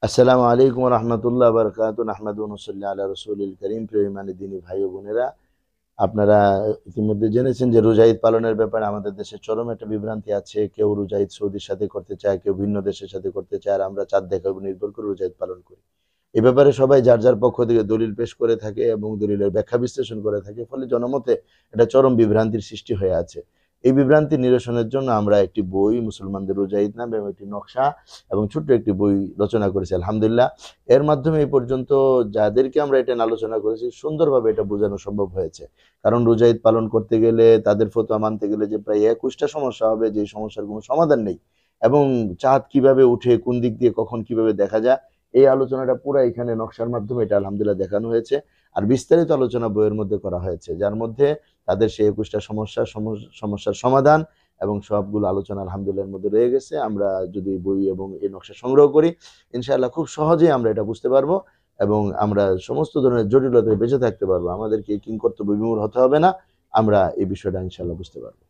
আসসালামু আলাইকুম রহমতুল্লাহ বারকাত নাহমাদুনুসল্লি আলা রসুলিল করিম। প্রিয় ইমানি দিনী ভাই ও বোনেরা, আপনারা ইতিমধ্যে জেনেছেন যে রোজা ঈদ পালনের ব্যাপারে আমাদের দেশে চরম একটা বিভ্রান্তি আছে। কেউ রোজা ঈদ সৌদির সাথে করতে চায়, কেউ ভিন্ন দেশের সাথে করতে চায়, আর আমরা চাঁদ দেখার উপর নির্ভর করে রোজা ঈদ পালন করি। এ ব্যাপারে সবাই যার যার পক্ষ থেকে দলিল পেশ করে থাকে এবং দলিলের ব্যাখ্যা বিশ্লেষণ করে থাকে, ফলে জনমতে এটা চরম বিভ্রান্তির সৃষ্টি হয়ে আছে। এই বিভ্রান্তি নিরসনের জন্য আমরা একটি বই, মুসলমানদের রোজা ঈদ নামে এবং একটি নকশা এবং ছোট্ট একটি বই রচনা করেছি আলহামদুলিল্লাহ। এর মাধ্যমে এই পর্যন্ত যাদেরকে আমরা এটা নিয়ে আলোচনা করেছি, সুন্দরভাবে এটা বোঝানো সম্ভব হয়েছে। কারণ রোজা ঈদ পালন করতে গেলে, তাদের ফতোয়া মানতে গেলে যে প্রায় 21টা সমস্যা হবে, যে সমস্যার কোনো সমাধান নেই, এবং চাঁদ কিভাবে উঠে, কোন দিক দিয়ে, কখন, কিভাবে দেখা যায়, এই আলোচনাটা পুরো এখানে নকশার মাধ্যমে এটা আলহামদুলিল্লাহ দেখানো হয়েছে। আর বিস্তারিত আলোচনা বইয়ের মধ্যে করা হয়েছে, যার মধ্যে তাদের সেই 21টা সমস্যার সমাধান এবং সবগুলো আলোচনা আলহামদুলিল্লাহ এর মধ্যে রয়ে গেছে। আমরা যদি বই এবং এই নকশা সংগ্রহ করি, ইনশাআল্লাহ খুব সহজেই আমরা এটা বুঝতে পারবো এবং আমরা সমস্ত ধরনের জটিলতায় বেঁচে থাকতে পারবো। আমাদেরকে কিংকর্তব্য বিমূঢ় হতে হবে না। আমরা এই বিষয়টা ইনশাআল্লাহ বুঝতে পারবো।